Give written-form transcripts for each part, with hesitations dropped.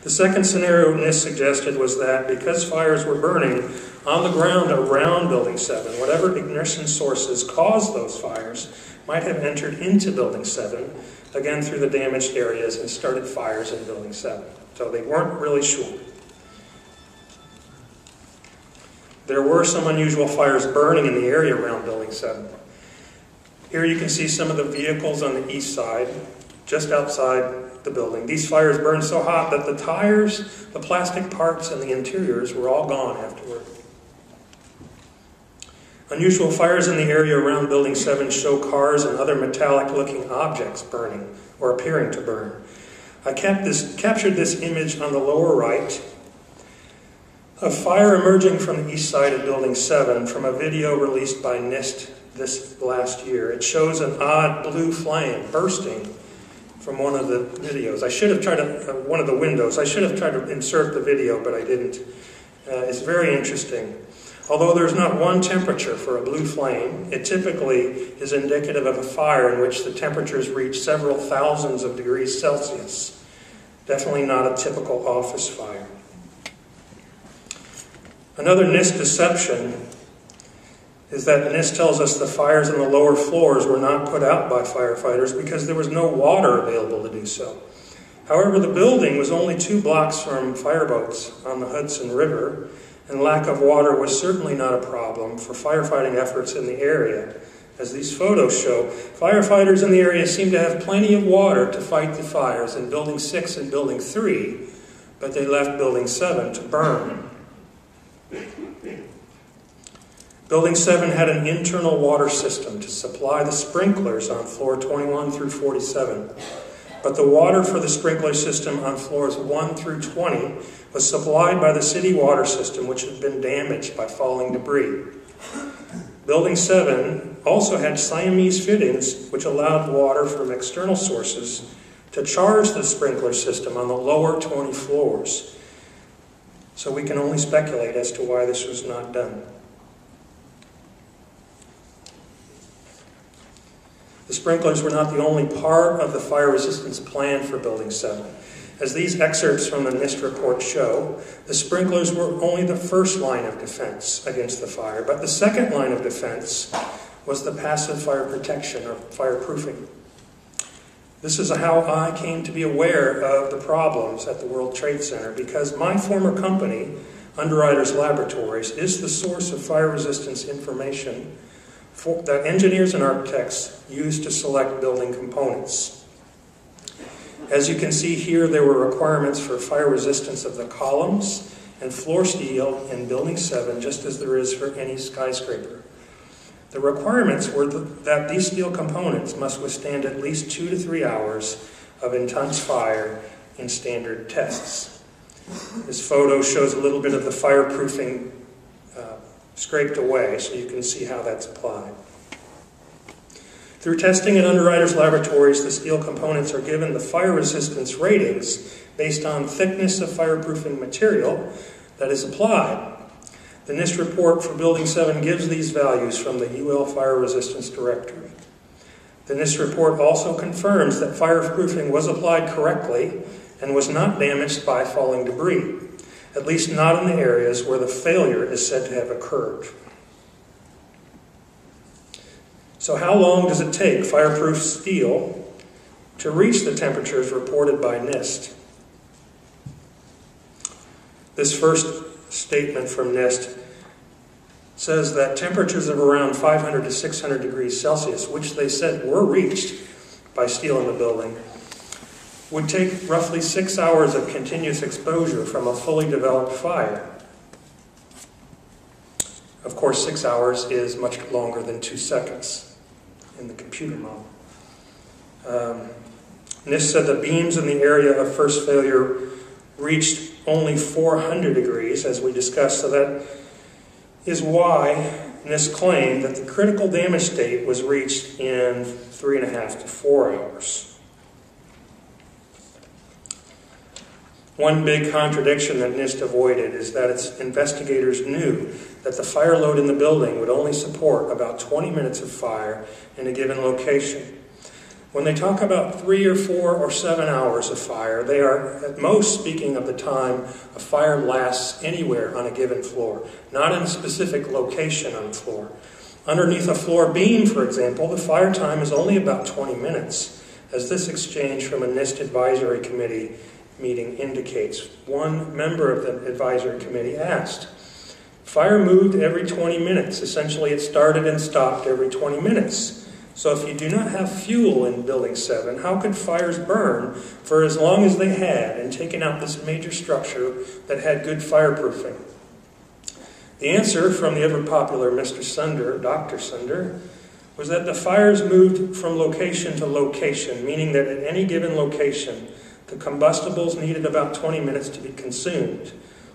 The second scenario NIST suggested was that because fires were burning on the ground around Building 7, whatever ignition sources caused those fires might have entered into Building 7, again through the damaged areas, and started fires in Building 7. So they weren't really sure. There were some unusual fires burning in the area around Building 7. Here you can see some of the vehicles on the east side, just outside the building. These fires burned so hot that the tires, the plastic parts, and the interiors were all gone afterward. Unusual fires in the area around Building 7 show cars and other metallic-looking objects burning or appearing to burn. I captured this image on the lower right of fire emerging from the east side of Building 7 from a video released by NIST this last year. It shows an odd blue flame bursting from one of the videos. I should have tried one of the windows. I should have tried to insert the video, but I didn't. It's very interesting. Although there's not one temperature for a blue flame, it typically is indicative of a fire in which the temperatures reach several thousands of degrees Celsius. Definitely not a typical office fire. Another NIST deception is that NIST tells us the fires on the lower floors were not put out by firefighters because there was no water available to do so. However, the building was only 2 blocks from fireboats on the Hudson River, and lack of water was certainly not a problem for firefighting efforts in the area. As these photos show, firefighters in the area seem to have plenty of water to fight the fires in Building 6 and Building 3, but they left Building 7 to burn. Building 7 had an internal water system to supply the sprinklers on floor 21 through 47. But the water for the sprinkler system on floors 1 through 20 was supplied by the city water system, which had been damaged by falling debris. Building 7 also had Siamese fittings, which allowed water from external sources to charge the sprinkler system on the lower 20 floors. So we can only speculate as to why this was not done. The sprinklers were not the only part of the fire resistance plan for Building 7. As these excerpts from the NIST report show, the sprinklers were only the first line of defense against the fire, but the second line of defense was the passive fire protection, or fireproofing. This is how I came to be aware of the problems at the World Trade Center, because my former company, Underwriters Laboratories, is the source of fire resistance information that engineers and architects use to select building components. As you can see here, there were requirements for fire resistance of the columns and floor steel in Building 7, just as there is for any skyscraper. The requirements were that these steel components must withstand at least 2 to 3 hours of intense fire in standard tests. This photo shows a little bit of the fireproofing scraped away, so you can see how that's applied. Through testing in Underwriters Laboratories, the steel components are given the fire resistance ratings based on thickness of fireproofing material that is applied. The NIST report for Building 7 gives these values from the UL Fire Resistance Directory. The NIST report also confirms that fireproofing was applied correctly and was not damaged by falling debris, at least not in the areas where the failure is said to have occurred. So how long does it take fireproof steel to reach the temperatures reported by NIST? This first statement from NIST says that temperatures of around 500 to 600 degrees Celsius, which they said were reached by steel in the building, would take roughly 6 hours of continuous exposure from a fully developed fire. Of course, 6 hours is much longer than 2 seconds in the computer model. NIST said the beams in the area of first failure reached only 400 degrees, as we discussed, so that is why NIST claimed that the critical damage state was reached in 3.5 to 4 hours. One big contradiction that NIST avoided is that its investigators knew that the fire load in the building would only support about 20 minutes of fire in a given location. When they talk about 3 or 4 or 7 hours of fire, they are at most speaking of the time a fire lasts anywhere on a given floor, not in a specific location on the floor. Underneath a floor beam, for example, the fire time is only about 20 minutes, as this exchange from a NIST advisory committee meeting indicates. One member of the advisory committee asked, "Fire moved every 20 minutes. Essentially, it started and stopped every 20 minutes. So if you do not have fuel in Building 7, how could fires burn for as long as they had and taken out this major structure that had good fireproofing?" The answer from the ever-popular Mr. Sunder, Dr. Sunder, was that the fires moved from location to location, meaning that at any given location, the combustibles needed about 20 minutes to be consumed.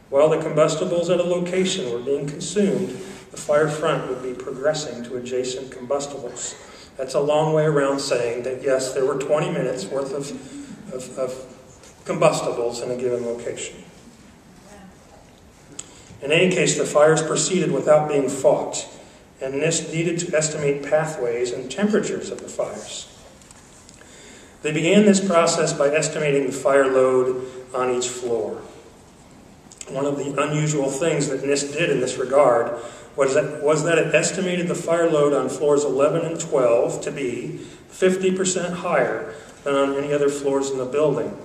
While the combustibles at a location were being consumed, the fire front would be progressing to adjacent combustibles. That's a long way around saying that, yes, there were 20 minutes worth of combustibles in a given location. In any case, the fires proceeded without being fought, and NIST needed to estimate pathways and temperatures of the fires. They began this process by estimating the fire load on each floor. One of the unusual things that NIST did in this regard was that it estimated the fire load on floors 11 and 12 to be 50% higher than on any other floors in the building.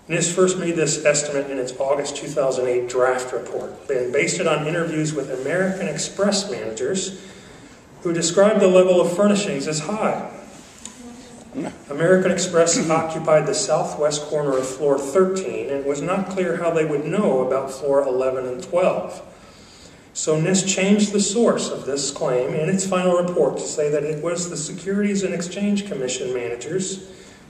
NIST first made this estimate in its August 2008 draft report and based it on interviews with American Express managers who described the level of furnishings as high. American Express occupied the southwest corner of floor 13, and it was not clear how they would know about floor 11 and 12. So NIST changed the source of this claim in its final report to say that it was the Securities and Exchange Commission managers,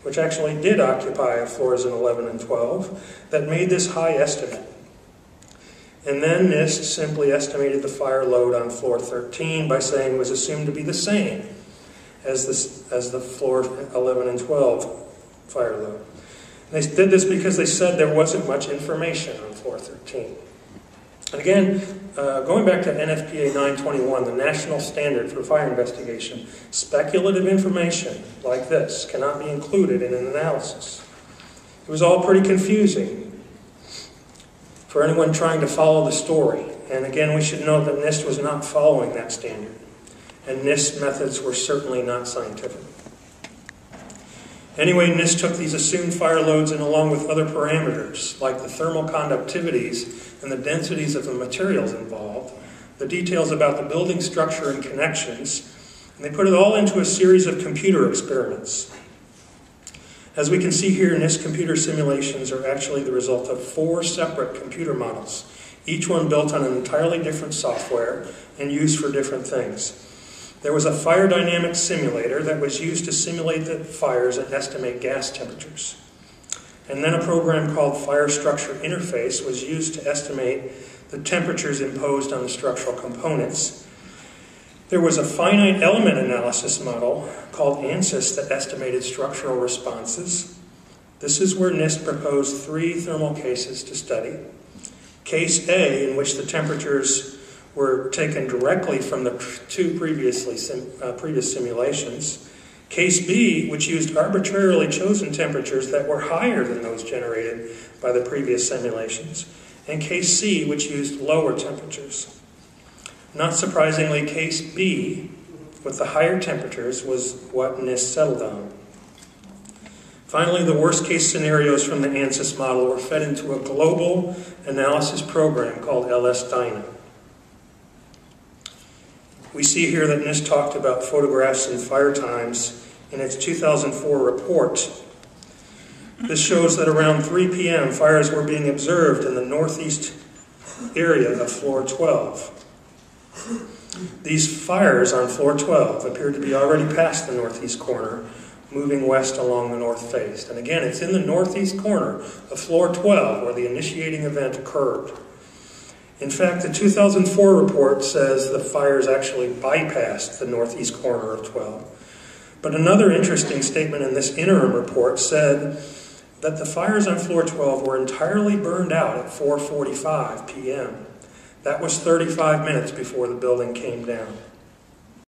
which actually did occupy floors in 11 and 12, that made this high estimate. And then NIST simply estimated the fire load on floor 13 by saying it was assumed to be the same as the floor 11 and 12 fire load. And they did this because they said there wasn't much information on floor 13. And again, going back to NFPA 921, the national standard for fire investigation, speculative information like this cannot be included in an analysis. It was all pretty confusing for anyone trying to follow the story. And again, we should note that NIST was not following that standard. And NIST methods were certainly not scientific. Anyway, NIST took these assumed fire loads and along with other parameters, like the thermal conductivities and the densities of the materials involved, the details about the building structure and connections, and they put it all into a series of computer experiments. As we can see here, NIST computer simulations are actually the result of 4 separate computer models, each one built on an entirely different software and used for different things. There was a fire dynamics simulator that was used to simulate the fires and estimate gas temperatures. And then a program called Fire Structure Interface was used to estimate the temperatures imposed on the structural components. There was a finite element analysis model called ANSYS that estimated structural responses. This is where NIST proposed 3 thermal cases to study. Case A, in which the temperatures were taken directly from the 2 previous simulations. Case B, which used arbitrarily chosen temperatures that were higher than those generated by the previous simulations. And Case C, which used lower temperatures. Not surprisingly, Case B, with the higher temperatures, was what NIST settled on. Finally, the worst case scenarios from the ANSYS model were fed into a global analysis program called LS-DYNA. We see here that NIST talked about photographs and fire times in its 2004 report. This shows that around 3 p.m. fires were being observed in the northeast area of floor 12. These fires on floor 12 appeared to be already past the northeast corner, moving west along the north face. And again, it's in the northeast corner of floor 12 where the initiating event occurred. In fact, the 2004 report says the fires actually bypassed the northeast corner of 12. But another interesting statement in this interim report said that the fires on floor 12 were entirely burned out at 4:45 p.m. That was 35 minutes before the building came down.